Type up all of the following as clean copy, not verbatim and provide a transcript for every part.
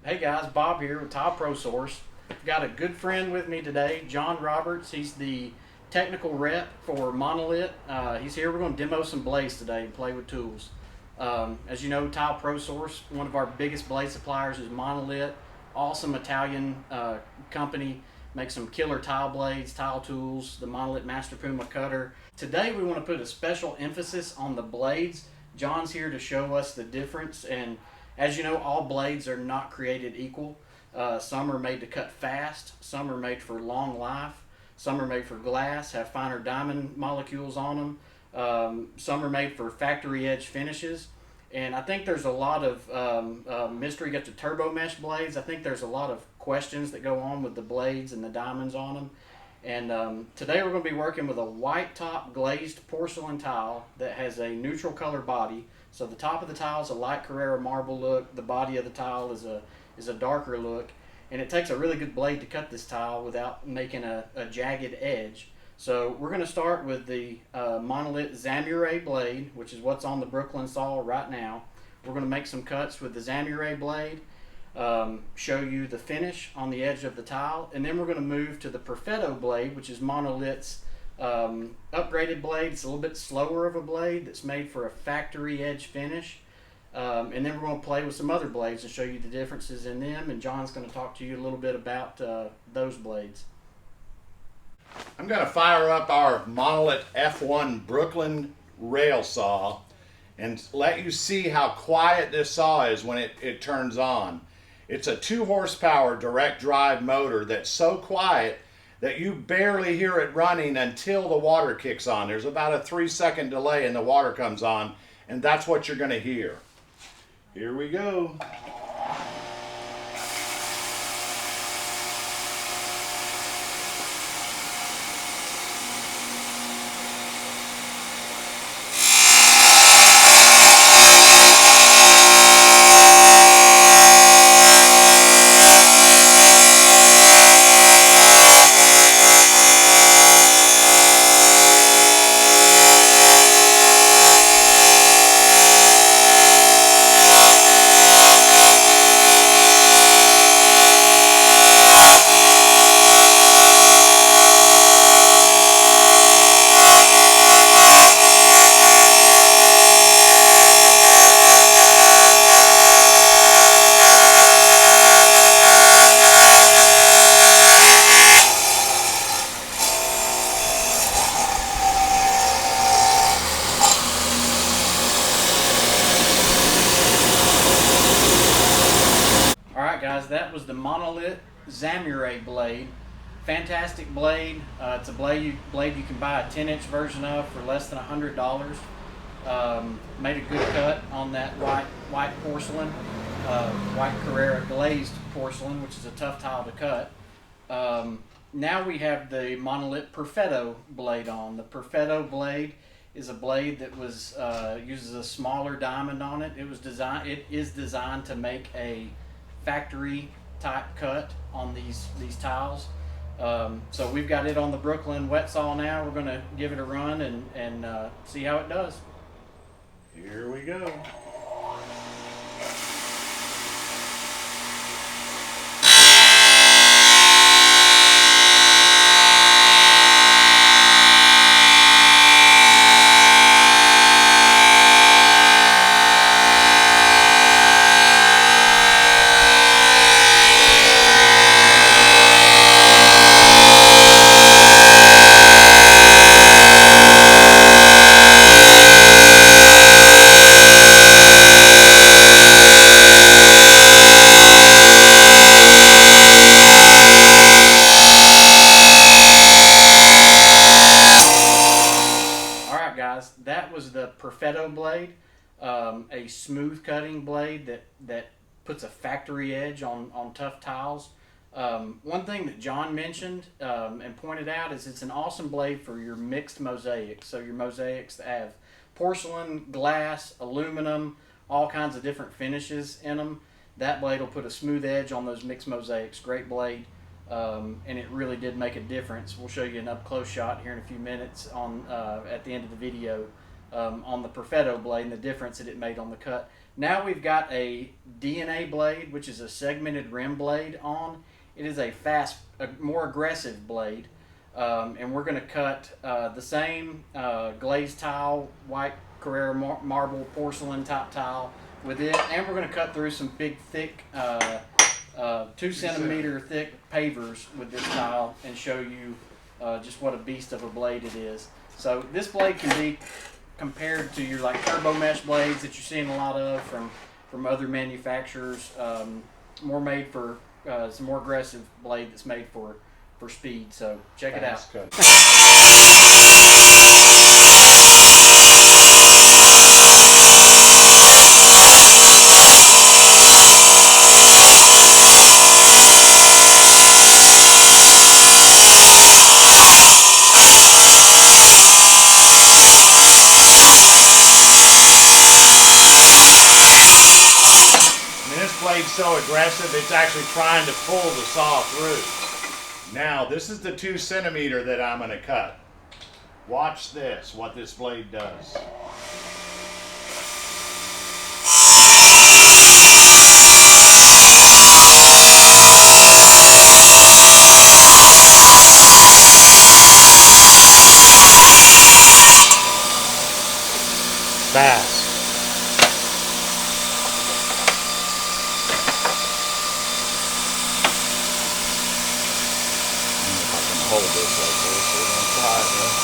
Hey guys, Bob here with Tileprosource. Got a good friend with me today, John Roberts. He's the technical rep for Monolith. He's here. We're going to demo some blades today and play with tools. As you know, Tileprosource, one of our biggest blade suppliers is Monolith. Awesome Italian company. Makes some killer tile blades, tile tools, the Monolith Master Puma cutter. Today we want to put a special emphasis on the blades. John's here to show us the difference, and as you know, all blades are not created equal. Some are made to cut fast, some are made for long life, some are made for glass, have finer diamond molecules on them, some are made for factory edge finishes. And I think there's a lot of mystery. You got the turbo mesh blades. I think there's a lot of questions that go on with the blades and the diamonds on them. And today we're going to be working with a white top glazed porcelain tile that has a neutral color body. So the top of the tile is a light Carrara marble look. The body of the tile is a darker look. And it takes a really good blade to cut this tile without making a jagged edge. So we're going to start with the Monolith Zamure blade, which is what's on the Brooklyn saw right now. We're going to make some cuts with the Zamure blade, show you the finish on the edge of the tile, and then we're going to move to the Perfetto blade, which is Monolith's upgraded blade. It's a little bit slower of a blade that's made for a factory edge finish. And then we're going to play with some other blades and show you the differences in them, and John's going to talk to you a little bit about those blades. I'm going to fire up our Monolith F1 Brooklyn rail saw and let you see how quiet this saw is when it turns on. It's a 2 horsepower direct drive motor that's so quiet that you barely hear it running until the water kicks on. There's about a 3-second delay and the water comes on, and that's what you're going to hear. Here we go. Alright guys, that was the Monolith Zamure blade. Fantastic blade. It's a blade you can buy a 10-inch version of for less than $100. Made a good cut on that white porcelain, white Carrara glazed porcelain, which is a tough tile to cut. Now we have the Monolith Perfetto blade on. The Perfetto blade is a blade that was uses a smaller diamond on it. It is designed to make a factory type cut on these tiles. So we've got it on the Brooklyn wet saw now. We're going to give it a run and see how it does. Here we go. That was the Perfetto blade, a smooth cutting blade that puts a factory edge on tough tiles. One thing that John mentioned and pointed out is it's an awesome blade for your mixed mosaics. So your mosaics that have porcelain, glass, aluminum, all kinds of different finishes in them. That blade will put a smooth edge on those mixed mosaics. Great blade. And it really did make a difference. We'll show you an up-close shot here in a few minutes at the end of the video. on the Perfetto blade and the difference that it made on the cut. Now we've got a DNA blade, which is a segmented rim blade on. It is a more aggressive blade, and we're going to cut the same glazed tile, white Carrara marble porcelain type tile with it, and we're going to cut through some big thick 2 centimeter thick pavers with this tile and show you just what a beast of a blade it is. So this blade can be compared to your like turbo mesh blades that you're seeing a lot of from other manufacturers. More made for some more aggressive blade that's made for speed. So check it out. Blade's so aggressive, it's actually trying to pull the saw through. Now, this is the 2 centimeter that I'm going to cut. Watch this, what this blade does. Fast. Hold this like this, so we're going to try it.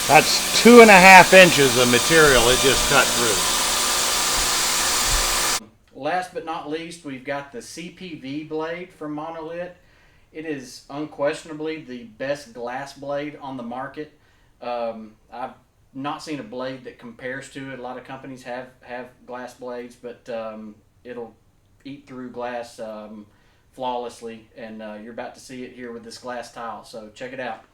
That's 2.5 inches of material it just cut through. Last but not least, we've got the CPV blade from Monolith. It is unquestionably the best glass blade on the market. I've not seen a blade that compares to it. A lot of companies have glass blades, but it'll eat through glass flawlessly, and you're about to see it here with this glass tile. So check it out.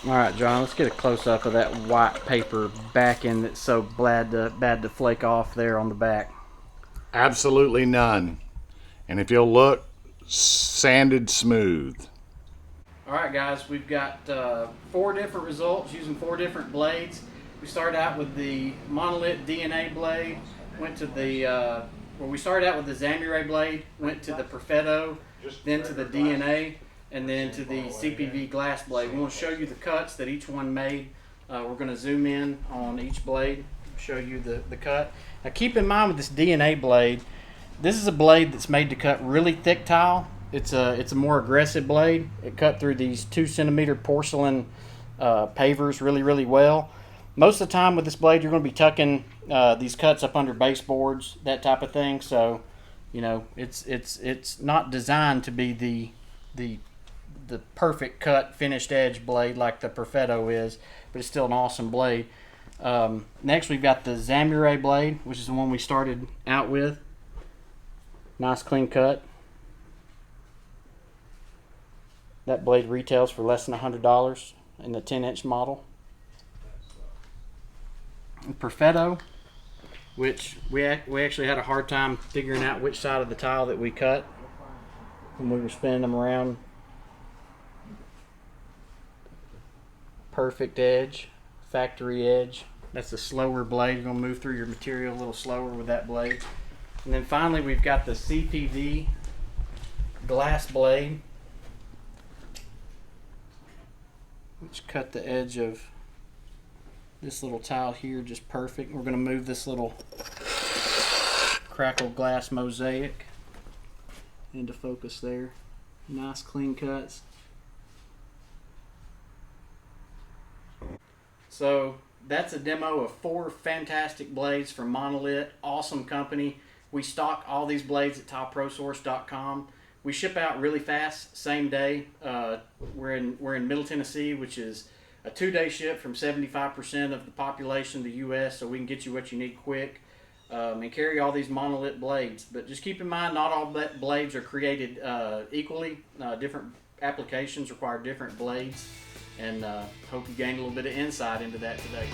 All right, John, let's get a close-up of that white paper backing that's so bad to flake off there on the back. Absolutely none. And if you'll look, sanded smooth. All right, guys, we've got 4 different results using 4 different blades. We started out with the Monolith DNA blade, went to the, we started out with the Samurai blade, went to the Perfetto, then to the DNA, and then to the CPV glass blade. We want to show you the cuts that each one made. We're going to zoom in on each blade, show you the cut. Now keep in mind with this DNA blade, this is a blade that's made to cut really thick tile. It's a more aggressive blade. It cut through these 2 centimeter porcelain pavers really well. Most of the time with this blade, you're going to be tucking these cuts up under baseboards, that type of thing. So, you know, it's not designed to be the perfect cut finished edge blade like the Perfetto is, but it's still an awesome blade. Next we've got the Samurai blade, which is the one we started out with. Nice clean cut. That blade retails for less than $100 in the 10-inch model. And Perfetto, which we actually had a hard time figuring out which side of the tile that we cut. when we were spinning them around. Perfect edge, factory edge. That's the slower blade. You're gonna move through your material a little slower with that blade. And then finally we've got the CPV glass blade, which cut the edge of this little tile here just perfect. We're gonna move this little crackled glass mosaic into focus there. Nice clean cuts. So that's a demo of 4 fantastic blades from Monolith. Awesome company. We stock all these blades at Tileprosource.com. We ship out really fast, same day. We're in Middle Tennessee, which is a 2-day ship from 75% of the population of the U.S. So we can get you what you need quick and carry all these Monolith blades. But just keep in mind, not all blades are created equally. Different applications require different blades. And hope you gained a little bit of insight into that today.